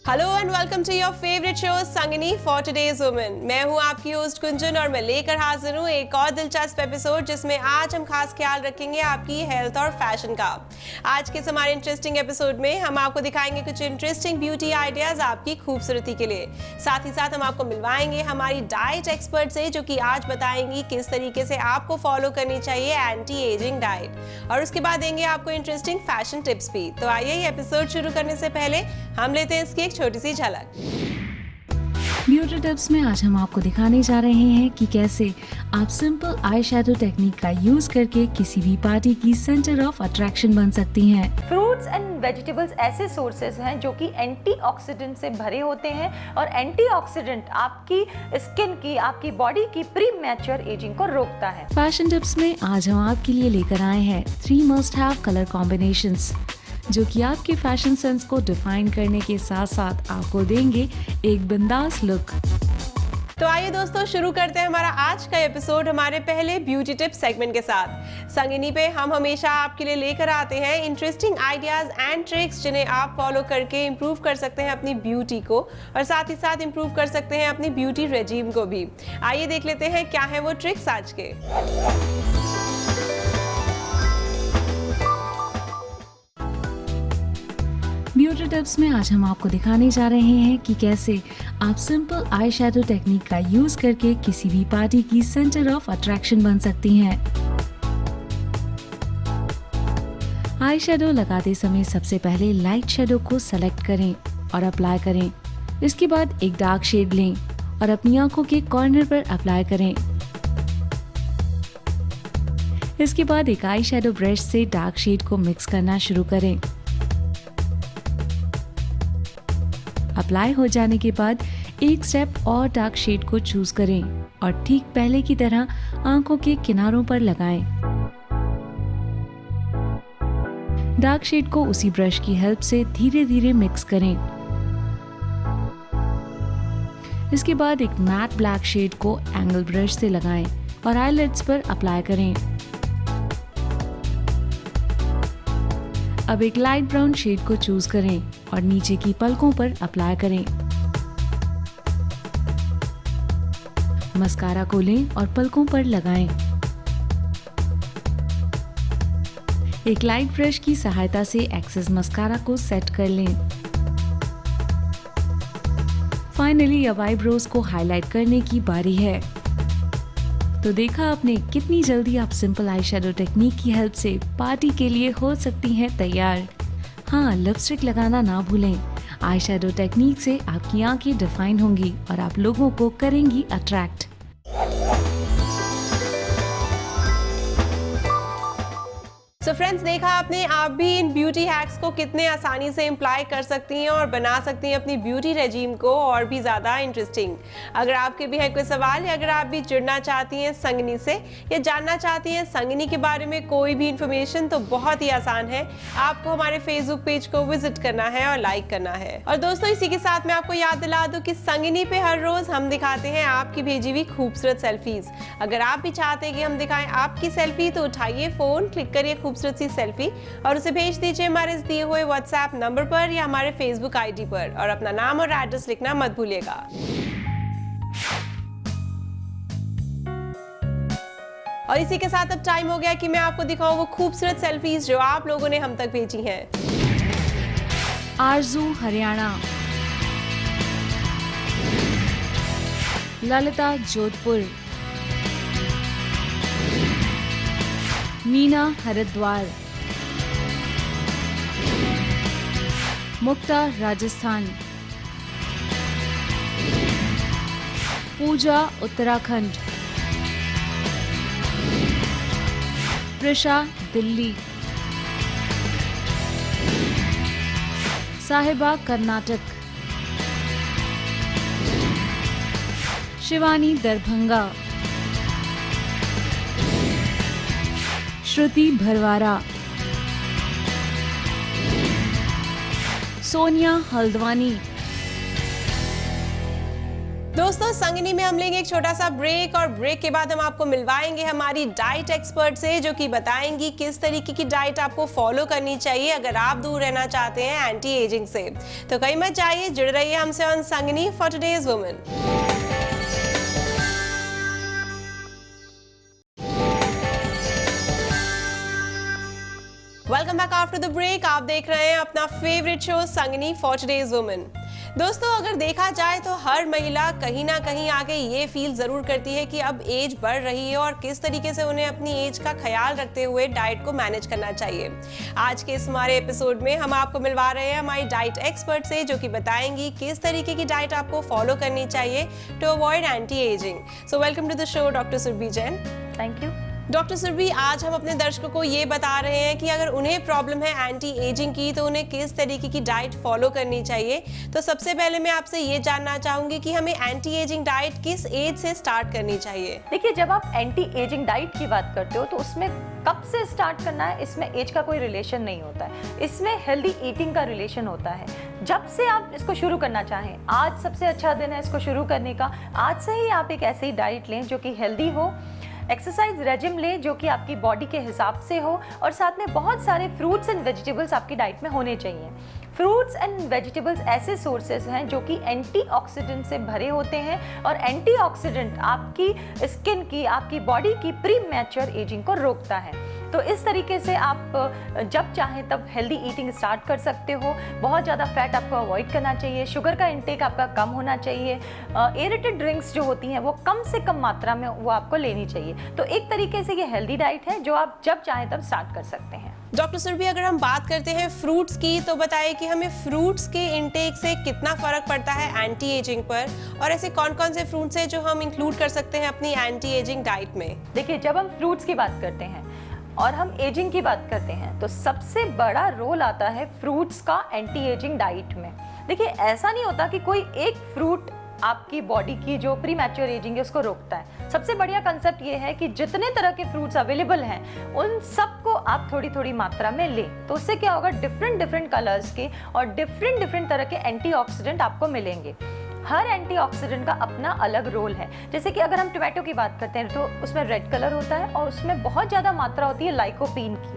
Hello and welcome to your favourite show Sangini for today's women. मैं हूं आपकी host कुंजन और मैं लेकर हाजिर हूं एक और दिलचस्प एपिसोड जिसमें आज हम खास ख्याल रखेंगे आपकी हेल्थ और फैशन का। आज के इस हमारे इंटरेस्टिंग एपिसोड में हम आपको दिखाएंगे कुछ इंटरेस्टिंग ब्यूटी आइडियाज आपकी खूबसूरती के लिए। साथ ही साथ हम आपको मिलवाएंगे हमारी डाइट एक्सपर्ट से जो कि आज बताएंगी किस तरीके से आपको फॉलो करनी चाहिए एंटी एजिंग डाइट, और उसके बाद देंगे आपको इंटरेस्टिंग फैशन टिप्स भी। तो आइए ये एपिसोड शुरू करने से पहले हम लेते हैं इसकी एक छोटी सी झलक। ब्यूटी टिप्स में आज हम आपको दिखाने जा रहे हैं कि कैसे आप सिंपल आई शैडो टेक्निक का यूज करके किसी भी पार्टी की सेंटर ऑफ अट्रैक्शन बन सकती हैं। फ्रूट्स एंड वेजिटेबल्स ऐसे सोर्सेज हैं जो कि एंटीऑक्सीडेंट से भरे होते हैं और एंटीऑक्सीडेंट आपकी स्किन की, आपकी बॉडी की प्री मैच्योर एजिंग को रोकता है। फैशन टिप्स में आज हम आपके लिए लेकर आए हैं 3 मस्ट हैव कलर कॉम्बिनेशंस जो कि आपके फैशन सेंस को डिफाइन करने के साथ साथ आपको देंगे एक बिंदास लुक। तो आइए दोस्तों शुरू करते हैं हमारा आज का एपिसोड हमारे पहले ब्यूटी टिप सेगमेंट के साथ। संगिनी पे हम हमेशा आपके लिए लेकर आते हैं इंटरेस्टिंग आइडियाज एंड ट्रिक्स जिन्हें आप फॉलो करके इम्प्रूव कर सकते हैं अपनी ब्यूटी को, और साथ ही साथ इम्प्रूव कर सकते हैं अपनी ब्यूटी रेजीम को भी। आइए देख लेते हैं क्या है वो ट्रिक्स आज के। ब्यूटी टिप्स में आज हम आपको दिखाने जा रहे हैं कि कैसे आप सिंपल आई शैडो टेक्निक का यूज करके किसी भी पार्टी की सेंटर ऑफ अट्रैक्शन बन सकती हैं। आई शैडो लगाते समय सबसे पहले लाइट शैडो को सेलेक्ट करें और अप्लाई करें। इसके बाद एक डार्क शेड लें और अपनी आंखों के कॉर्नर पर अप्लाई करें। इसके बाद एक आई शैडो ब्रश से डार्क शेड को मिक्स करना शुरू करें। अप्लाई हो जाने के बाद एक स्टेप और डार्क शेड को चूज करें और ठीक पहले की तरह आंखों के किनारों पर लगाएं। डार्क शेड को उसी ब्रश की हेल्प से धीरे धीरे मिक्स करें। इसके बाद एक मैट ब्लैक शेड को एंगल ब्रश से लगाएं और आईलिड्स पर अप्लाई करें। अब एक लाइट ब्राउन शेड को चूज करें और नीचे की पलकों पर अप्लाई करें। मस्कारा को लें और पलकों पर लगाएं। एक लाइट ब्रश की सहायता से एक्सेस मस्कारा को सेट कर लें। फाइनली अब आईब्रोज को हाईलाइट करने की बारी है। तो देखा आपने कितनी जल्दी आप सिंपल आई शैडो टेक्निक की हेल्प से पार्टी के लिए हो सकती हैं तैयार। हाँ, लिपस्टिक लगाना ना भूलें। आई शैडो टेक्निक से आपकी आंखें डिफाइन होंगी और आप लोगों को करेंगी अट्रैक्ट। सो फ्रेंड्स, देखा आपने, आप भी इन ब्यूटी हैक्स को कितने आसानी से इम्प्लाई कर सकती हैं और बना सकती हैं अपनी ब्यूटी रेजीम को और भी ज़्यादा इंटरेस्टिंग। अगर आपके भी है कोई सवाल या अगर आप भी जुड़ना चाहती हैं संगिनी से या जानना चाहती हैं संगिनी के बारे में कोई भी इंफॉर्मेशन, तो बहुत ही आसान है। आपको हमारे फेसबुक पेज को विजिट करना है और लाइक करना है। और दोस्तों, इसी के साथ मैं आपको याद दिला दूं कि संगिनी पे हर रोज हम दिखाते हैं आपकी भेजी हुई खूबसूरत सेल्फीज। अगर आप भी चाहते हैं कि हम दिखाएं आपकी सेल्फी, तो उठाइए फोन, क्लिक करिए खूबसूरत सी सेल्फी और उसे भेज दीजिए हमारे दिए हुए व्हाट्सएप नंबर पर या हमारे फेसबुक आईडी पर, और अपना नाम और एड्रेस लिखना मत भूलिएगा। और इसी के साथ अब टाइम हो गया कि मैं आपको दिखाऊं वो खूबसूरत सेल्फीज जो आप लोगों ने हम तक भेजी हैं। आरजू हरियाणा, ललिता जोधपुर, मीना हरिद्वार, मुक्ता राजस्थान, पूजा उत्तराखंड, प्रिशा दिल्ली, साहिबा कर्नाटक, शिवानी दरभंगा, श्रुति भरवारा, सोनिया हल्द्वानी, दोस्तों संगिनी में हम लेंगे एक छोटा सा ब्रेक और ब्रेक के बाद हम आपको मिलवाएंगे हमारी डाइट एक्सपर्ट से, जो कि बताएंगी किस तरीके की डाइट आपको फॉलो करनी चाहिए अगर आप दूर रहना चाहते हैं एंटी एजिंग से। तो कहीं मत जाइए, जुड़ रहिए हमसे on Sangini for today's women. Welcome back after the break. आप देख रहे हैं अपना favourite show Sangini for today's women. दोस्तों अगर देखा जाए तो हर महिला कहीं ना कहीं आके ये फील जरूर करती है कि अब एज बढ़ रही है और किस तरीके से उन्हें अपनी एज का ख्याल रखते हुए डाइट को मैनेज करना चाहिए। आज के इस हमारे एपिसोड में हम आपको मिलवा रहे हैं हमारी डाइट एक्सपर्ट से, जो कि बताएंगी किस तरीके की डाइट आपको फॉलो करनी चाहिए to avoid anti ageing. So welcome to the show doctor Surabhi Jain. Thank you. Doctor Surabhi, आज हम अपने दर्शकों को ये बता रहे हैं कि अगर उन्हें प्रॉब्लम है एंटी एजिंग की तो उन्हें किस तरीके की डाइट फॉलो करनी चाहिए। तो सबसे पहले मैं आपसे ये जानना चाहूंगी कि हमें एंटी एजिंग डाइट किस एज से स्टार्ट करनी चाहिए। देखिए, जब आप एंटी एजिंग डाइट की बात करते हो तो उसमें कब से स्टार्ट करना है, इसमें एज का कोई रिलेशन नहीं होता है। इसमें हेल्दी ईटिंग का रिलेशन होता है। जब से आप इसको शुरू करना चाहें, आज सबसे अच्छा दिन है इसको शुरू करने का। आज से ही आप एक ऐसी डाइट लें जो कि हेल्दी हो, एक्सरसाइज रेजिम ले जो कि आपकी बॉडी के हिसाब से हो, और साथ में बहुत सारे फ्रूट्स एंड वेजिटेबल्स आपकी डाइट में होने चाहिए। फ्रूट्स एंड वेजिटेबल्स ऐसे सोर्सेज हैं जो कि एंटीऑक्सीडेंट से भरे होते हैं, और एंटीऑक्सीडेंट आपकी स्किन की, आपकी बॉडी की प्री मैच्योर एजिंग को रोकता है। तो इस तरीके से आप जब चाहें तब हेल्दी ईटिंग स्टार्ट कर सकते हो। बहुत ज़्यादा फैट आपको अवॉइड करना चाहिए, शुगर का इंटेक आपका कम होना चाहिए, एरेटेड ड्रिंक्स जो होती हैं वो कम से कम मात्रा में वो आपको लेनी चाहिए। तो एक तरीके से ये हेल्दी डाइट है जो आप जब चाहें तब स्टार्ट कर सकते हैं। डॉक्टर सुरभि, अगर हम बात करते हैं फ्रूट्स की, तो बताइए कि हमें फ्रूट्स के इंटेक से कितना फर्क पड़ता है एंटी एजिंग पर, और ऐसे कौन कौन से फ्रूट्स हैं जो हम इंक्लूड कर सकते हैं अपनी एंटी एजिंग डाइट में। देखिए, जब हम फ्रूट्स की बात करते हैं और हम एजिंग की बात करते हैं तो सबसे बड़ा रोल आता है फ्रूट्स का एंटी एजिंग डाइट में। देखिए, ऐसा नहीं होता कि कोई एक फ्रूट आपकी बॉडी की जो प्री मैच्योर एजिंग है उसको रोकता है। सबसे बढ़िया कंसेप्ट ये है कि जितने तरह के फ्रूट्स अवेलेबल हैं उन सबको आप थोड़ी थोड़ी मात्रा में लें। तो उससे क्या होगा, डिफरेंट कलर्स के और डिफरेंट तरह के एंटीऑक्सीडेंट आपको मिलेंगे। हर एंटीऑक्सीडेंट का अपना अलग रोल है। जैसे कि अगर हम टोमेटो की बात करते हैं तो उसमें रेड कलर होता है और उसमें बहुत ज़्यादा मात्रा होती है लाइकोपीन की।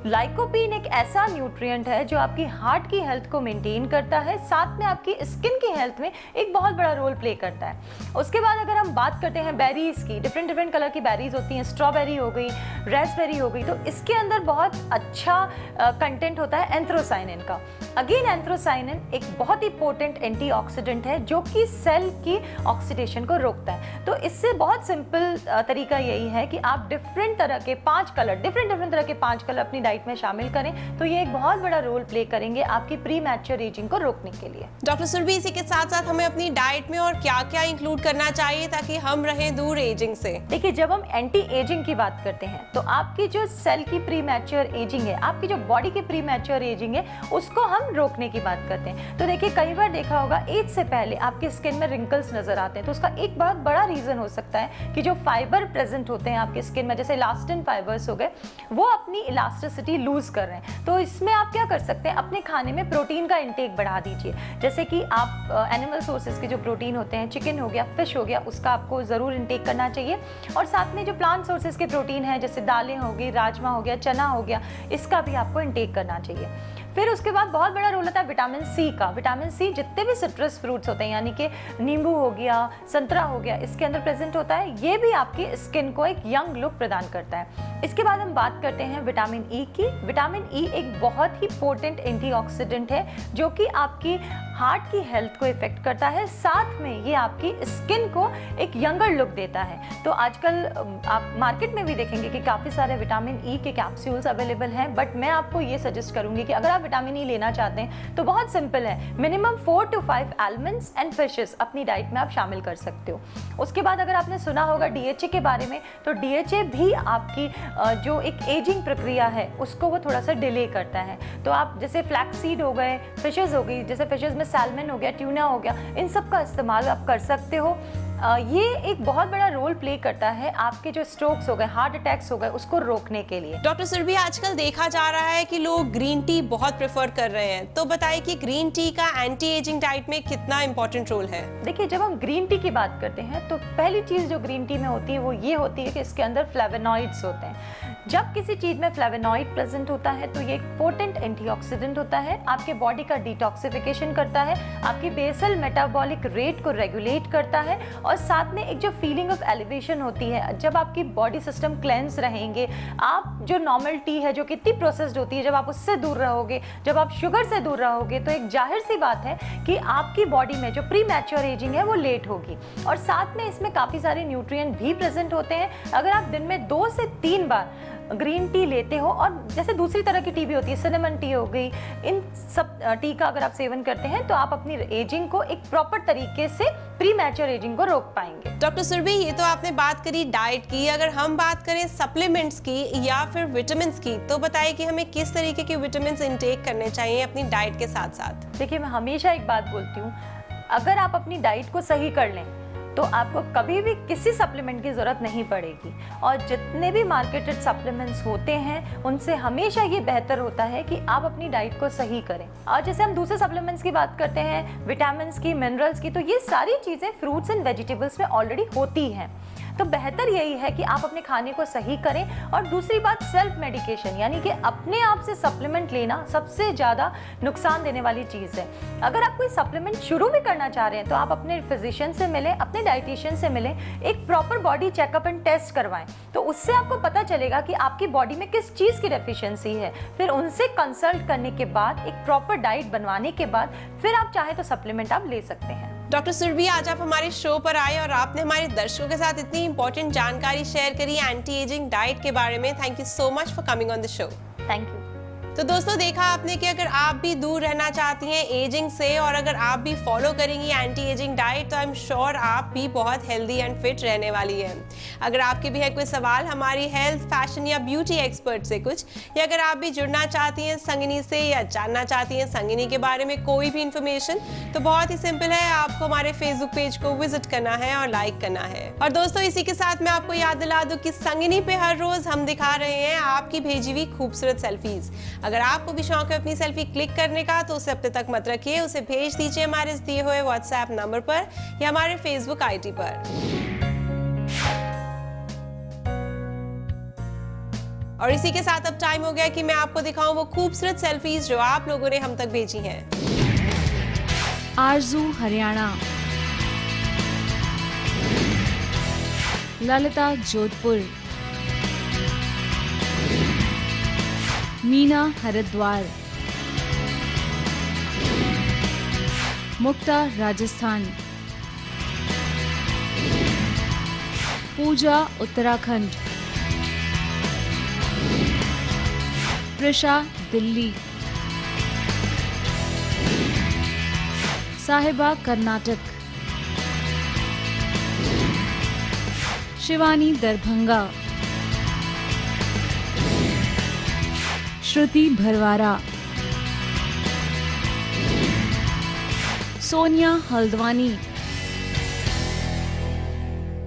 लाइकोपीन एक ऐसा न्यूट्रिएंट है जो आपकी हार्ट की हेल्थ को मेंटेन करता है, साथ में आपकी स्किन की हेल्थ में एक बहुत बड़ा रोल प्ले करता है। उसके बाद अगर हम बात करते हैं बेरीज की, डिफरेंट कलर की बेरीज होती हैं, स्ट्रॉबेरी हो गई, रेस्पबेरी हो गई, तो इसके अंदर बहुत अच्छा कंटेंट होता है एंथ्रोसाइनिन का। अगेन एंथ्रोसाइनिन एक बहुत ही पोटेंट एंटीऑक्सीडेंट है जो कि सेल की ऑक्सीडेशन को रोकता है। तो इससे बहुत सिंपल तरीका यही है कि आप डिफरेंट तरह के 5 कलर, डिफरेंट तरह के 5 कलर अपनी डाइट में शामिल करें, तो ये एक बहुत बड़ा रोल प्ले करेंगे आपकी प्री मैच्योर एजिंग को रोकने के लिए। डॉक्टर सुरभि, इसी के साथ साथ हमें अपनी डाइट में और क्या क्या इंक्लूड करना चाहिए ताकि हम रहें दूर एजिंग से। देखिए, जब हम एंटी एजिंग की बात करते हैं तो आपकी जो सेल की प्री मैच्योर एजिंग है, आपकी जो बॉडी की प्री मैच्योर एजिंग है, उसको हम रोकने की बात करते हैं। तो देखिए, कई बार देखा होगा एज से पहले आपकी स्किन में रिंकल्स नजर आते हैं, तो उसका एक बहुत बड़ा रीजन हो सकता है कि जो फाइबर प्रेजेंट होते हैं आपकी स्किन में, जैसे इलास्टिन फाइबर्स हो गए, वो अपनी इलास्टिसिटी लूज कर रहे हैं। तो इसमें आप क्या कर सकते हैं, अपने खाने में प्रोटीन का इंटेक बढ़ा दीजिए। जैसे कि आप एनिमल सोर्सेज के जो प्रोटीन होते हैं, चिकन हो गया, फिश हो गया, उसका आपको ज़रूर इंटेक करना चाहिए। और साथ में जो प्लांट सोर्सेज के प्रोटीन हैं, जैसे दालें हो गई, राजमा हो गया, चना हो गया, इसका भी आपको इंटेक करना चाहिए। फिर उसके बाद बहुत बड़ा रोल होता है विटामिन सी का। विटामिन सी जितने भी सिट्रस फ्रूट्स होते हैं, यानी कि नींबू हो गया, संतरा हो गया, इसके अंदर प्रेजेंट होता है। ये भी आपकी स्किन को एक यंग लुक प्रदान करता है। इसके बाद हम बात करते हैं विटामिन ई की। विटामिन ई एक बहुत ही पोटेंट एंटीऑक्सीडेंट है जो कि आपकी हार्ट की हेल्थ को इफेक्ट करता है, साथ में ये आपकी स्किन को एक यंगर लुक देता है। तो आजकल आप मार्केट में भी देखेंगे कि काफ़ी सारे विटामिन ई के कैप्सूल्स अवेलेबल हैं, बट मैं आपको ये सजेस्ट करूंगी कि अगर आप विटामिन ई लेना चाहते हैं तो बहुत सिंपल है, minimum 4 to 5 almonds and fishes अपनी डाइट में आप शामिल कर सकते हो। उसके बाद अगर आपने सुना होगा डीएचए के बारे में, तो डीएचए भी आपकी जो एक एजिंग प्रक्रिया है उसको वो थोड़ा सा डिले करता है। तो आप जैसे फ्लैक्स सीड हो गए, फिशेस हो गई, जैसे फिशेस में सैल्मन हो गया, ट्यूना हो गया, इन सब का इस्तेमाल आप कर सकते हो। ये एक बहुत बड़ा रोल प्ले करता है आपके जो स्ट्रोक्स हो गए, हार्ट अटैक्स हो गए, उसको रोकने के लिए। डॉक्टर सुरभि, आजकल देखा जा रहा है कि लोग ग्रीन टी बहुत प्रेफर कर रहे हैं, तो बताइए कि ग्रीन टी का एंटी एजिंग डाइट में कितना इंपॉर्टेंट रोल है? देखिए, जब हम ग्रीन टी की बात करते हैं तो पहली चीज जो ग्रीन टी में होती है वो ये होती है कि इसके अंदर फ्लेवोनॉइड्स होते हैं। जब किसी चीज में फ्लेवोनॉइड प्रेजेंट होता है तो ये एक पोटेंट एंटीऑक्सीडेंट होता है, आपके बॉडी का डिटॉक्सिफिकेशन करता है, आपकी बेसल मेटाबॉलिक रेट को रेगुलेट करता है, और साथ में एक जो फीलिंग ऑफ एलिवेशन होती है, जब आपकी बॉडी सिस्टम क्लेंस रहेंगे, आप जो नॉर्मल टी है जो कितनी प्रोसेस्ड होती है, जब आप उससे दूर रहोगे, जब आप शुगर से दूर रहोगे, तो एक जाहिर सी बात है कि आपकी बॉडी में जो प्री मैच्योर एजिंग है वो लेट होगी। और साथ में इसमें काफ़ी सारे न्यूट्रिएंट भी प्रेजेंट होते हैं। अगर आप दिन में 2 से 3 बार ग्रीन टी लेते हो, और जैसे दूसरी तरह की टी भी होती है, सिनेमन टी हो गई, इन सब टी का अगर आप सेवन करते हैं तो आप अपनी एजिंग को एक प्रॉपर तरीके से, प्री मैच्योर एजिंग को रोक पाएंगे। डॉक्टर सुरभि, ये तो आपने बात करी डाइट की, अगर हम बात करें सप्लीमेंट्स की या फिर विटामिन की, तो बताइए कि हमें किस तरीके के विटामिन इनटेक करने चाहिए अपनी डाइट के साथ साथ? देखिए, मैं हमेशा एक बात बोलती हूँ, अगर आप अपनी डाइट को सही कर लें तो आपको कभी भी किसी सप्लीमेंट की ज़रूरत नहीं पड़ेगी। और जितने भी मार्केटेड सप्लीमेंट्स होते हैं उनसे हमेशा ये बेहतर होता है कि आप अपनी डाइट को सही करें। और जैसे हम दूसरे सप्लीमेंट्स की बात करते हैं, विटामिन्स की, मिनरल्स की, तो ये सारी चीज़ें फ्रूट्स एंड वेजिटेबल्स में ऑलरेडी होती हैं। तो बेहतर यही है कि आप अपने खाने को सही करें। और दूसरी बात, सेल्फ मेडिकेशन, यानी कि अपने आप से सप्लीमेंट लेना सबसे ज़्यादा नुकसान देने वाली चीज़ है। अगर आप कोई सप्लीमेंट शुरू भी करना चाह रहे हैं तो आप अपने फिजिशियन से मिलें, अपने डाइटिशियन से मिलें, एक proper body checkup and test करवाएं, तो उससे आपको पता चलेगा कि आपकी बॉडी में किस चीज़ की डेफिशिएंसी है। फिर उनसे कंसल्ट करने के बाद, एक प्रॉपर डाइट बनवाने के बाद, फिर आप चाहें तो सप्लीमेंट आप ले सकते हैं। डॉक्टर सुरभि, आज आप हमारे शो पर आए और आपने हमारे दर्शकों के साथ इतनी इंपॉर्टेंट जानकारी शेयर करी एंटी एजिंग डाइट के बारे में। Thank you so much for coming on the show. Thank you. तो दोस्तों, देखा आपने कि अगर आप भी दूर रहना चाहती हैं एजिंग से, और अगर आप भी फॉलो करेंगी एंटी एजिंग डाइट, तो आई एम श्योर आप भी बहुत हेल्दी एंड फिट रहने वाली हैं। अगर आपके भी है कोई सवाल हमारी हेल्थ, फैशन या ब्यूटी एक्सपर्ट से कुछ, या अगर आप भी जुड़ना चाहती हैं संगिनी से या जानना चाहती हैं संगिनी के बारे में कोई भी इंफॉर्मेशन, तो बहुत ही सिंपल है, आपको हमारे फेसबुक पेज को विजिट करना है और लाइक करना है। और दोस्तों, इसी के साथ मैं आपको याद दिला दूं कि संगिनी पे हर रोज हम दिखा रहे हैं आपकी भेजी हुई खूबसूरत सेल्फीज। अगर आपको भी शौक है अपनी सेल्फी क्लिक करने का, तो उसे हफ्ते तक मत रखिए, उसे भेज दीजिए हमारे दिए हुए व्हाट्सएप नंबर पर या हमारे फेसबुक आईडी पर। और इसी के साथ अब टाइम हो गया कि मैं आपको दिखाऊं वो खूबसूरत सेल्फीज जो आप लोगों ने हम तक भेजी हैं। आरजू हरियाणा, ललिता जोधपुर, मीना हरिद्वार, मुक्ता राजस्थान, पूजा उत्तराखंड, प्रिशा दिल्ली, साहिबा कर्नाटक, शिवानी दरभंगा, श्रुति भरवारा, सोनिया हल्द्वानी।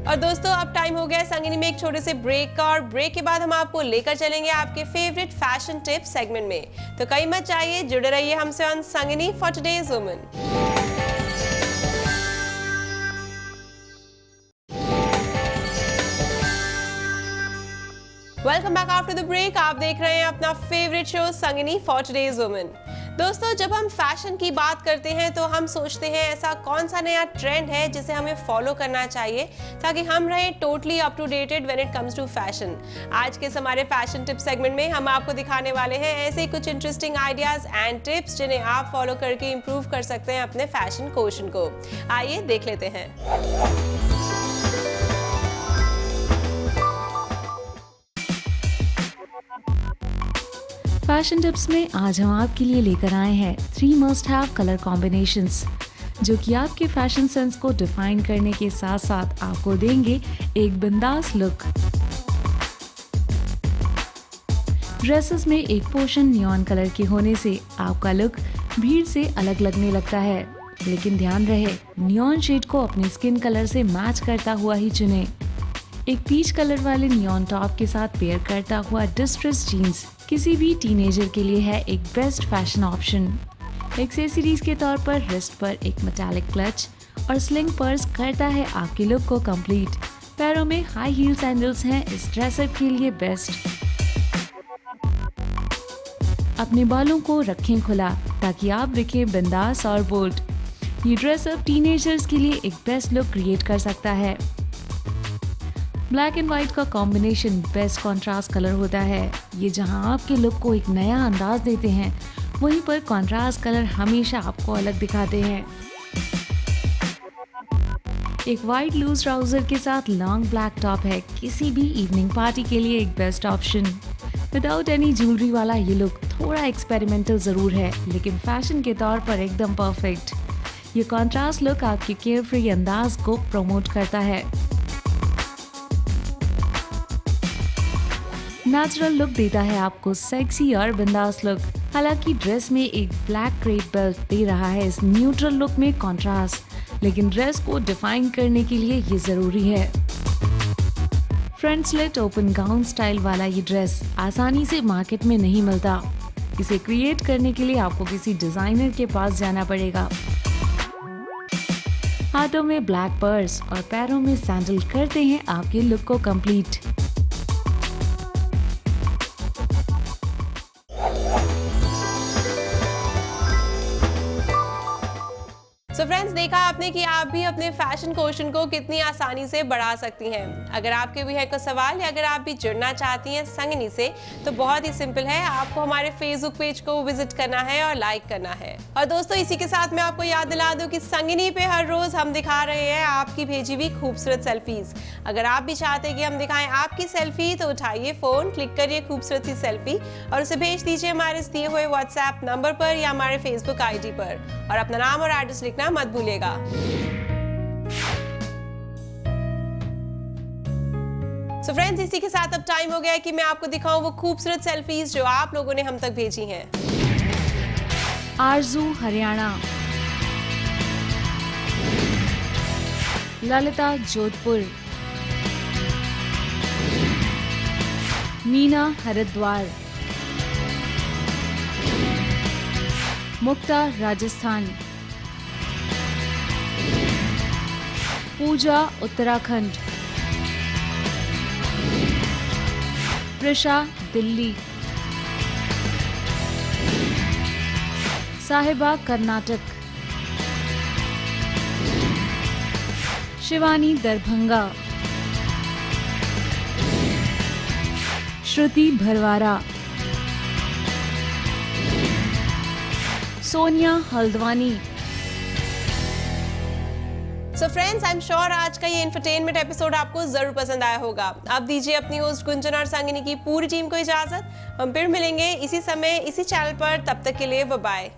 और दोस्तों, अब टाइम हो गया है संगिनी में एक छोटे से ब्रेक का, और ब्रेक के बाद हम आपको लेकर चलेंगे आपके फेवरेट फैशन टिप्स सेगमेंट में। तो कहीं मत जाइए, जुड़े रहिए हमसे on Sangini for today's women. Welcome back after the break. आप देख रहे हैं अपना favourite show Sangini for today's women. दोस्तों, जब हम फैशन की बात करते हैं तो हम सोचते हैं ऐसा कौन सा नया ट्रेंड है जिसे हमें फॉलो करना चाहिए ताकि हम रहें totally up to dated when it comes to fashion. आज के हमारे फैशन टिप सेगमेंट में हम आपको दिखाने वाले हैं ऐसे कुछ इंटरेस्टिंग आइडियाज एंड टिप्स जिन्हें आप फॉलो करके इंप्रूव कर सकते हैं अपने फैशन क्वेश्चन को। आइए देख लेते हैं। फैशन टिप्स में आज हम आपके लिए लेकर आए हैं 3 मस्ट हैव कलर कॉम्बिनेशंस, जो कि आपके फैशन सेंस को डिफाइन करने के साथ साथ आपको देंगे एक बिंदास लुक। ड्रेसेस में एक पोर्शन नियॉन कलर के होने से आपका लुक भीड़ से अलग लगने लगता है। लेकिन ध्यान रहे नियॉन शेड को अपनी स्किन कलर से मैच करता हुआ ही चुने। एक पीच कलर वाले नियॉन टॉप के साथ पेयर करता हुआ डिस्ट्रेस जीन्स किसी भी टीनेजर के लिए है एक बेस्ट फैशन ऑप्शन। एक्सेसरीज के तौर पर रिस्ट पर एक मेटालिक क्लच और स्लिंग पर्स करता है आपके लुक को कंप्लीट। पैरों में हाई हील सैंडल्स हैं इस ड्रेसअप के लिए बेस्ट। अपने बालों को रखें खुला ताकि आप दिखें बिंदास और बोल्ड। ये ड्रेसअप टीनेजर्स के लिए एक बेस्ट लुक क्रिएट कर सकता है। ब्लैक एंड व्हाइट का कॉम्बिनेशन बेस्ट कॉन्ट्रास्ट कलर होता है। ये जहां आपके लुक को एक नया अंदाज देते हैं, वहीं पर कॉन्ट्रास्ट कलर हमेशा आपको अलग दिखाते हैं। एक वाइट लूज ट्राउजर के साथ लॉन्ग ब्लैक टॉप है किसी भी इवनिंग पार्टी के लिए एक best option. Without any jewellery वाला ये लुक थोड़ा एक्सपेरिमेंटल जरूर है, लेकिन फैशन के तौर पर एकदम परफेक्ट। ये कॉन्ट्रास्ट लुक आपके केयरफ्री अंदाज को प्रमोट करता है। नेचुरल लुक देता है आपको सेक्सी और बिंदास लुक। हालांकि ड्रेस में एक ब्लैक क्रेप बेल्ट दे रहा है इस न्यूट्रल लुक में कॉन्ट्रास्ट, लेकिन ड्रेस को डिफाइन करने के लिए ये जरूरी है। Front slit open gown style वाला ये ड्रेस आसानी से मार्केट में नहीं मिलता। इसे क्रिएट करने के लिए आपको किसी डिजाइनर के पास जाना पड़ेगा। हाथों में ब्लैक पर्स और पैरों में सैंडल करते हैं आपके लुक को कंप्लीट। सो फ्रेंड्स, देखा आपने कि आप भी अपने फैशन क्वोशंट को कितनी आसानी से बढ़ा सकती हैं। अगर आपके भी है कोई सवाल या अगर आप भी जुड़ना चाहती हैं संगिनी से, तो बहुत ही सिंपल है, आपको हमारे फेसबुक पेज को विजिट करना है और लाइक करना है। और दोस्तों, इसी के साथ मैं आपको याद दिला दूं कि संगिनी पे हर रोज हम दिखा रहे हैं आपकी भेजी हुई खूबसूरत सेल्फीज। अगर आप भी चाहते हैं कि हम दिखाएं आपकी सेल्फी, तो उठाइए फोन, क्लिक करिए खूबसूरत सी सेल्फी और उसे भेज दीजिए हमारे दिए हुए व्हाट्सएप नंबर पर या हमारे फेसबुक आईडी पर, और अपना नाम और एड्रेस लिखना मत भूलिएगा। सो फ्रेंड्स, इसी के साथ अब टाइम हो गया है कि मैं आपको दिखाऊं वो खूबसूरत सेल्फीज जो आप लोगों ने हम तक भेजी हैं। आरजू हरियाणा, ललिता जोधपुर, मीना हरिद्वार, मुक्ता राजस्थान, पूजा Uttarakhand, Prisha Delhi, Sahiba Karnataka, Shivani Darbhanga, Shruti Bharwara, Sonia Haldwani. So friends, I am sure आज का ये इंफरटेनमेंट एपिसोड आपको जरूर पसंद आया होगा। अब दीजिए अपनी होस्ट गुंजन और संगिनी की पूरी टीम को इजाजत। हम फिर मिलेंगे इसी समय इसी चैनल पर, तब तक के लिए बाय बाय।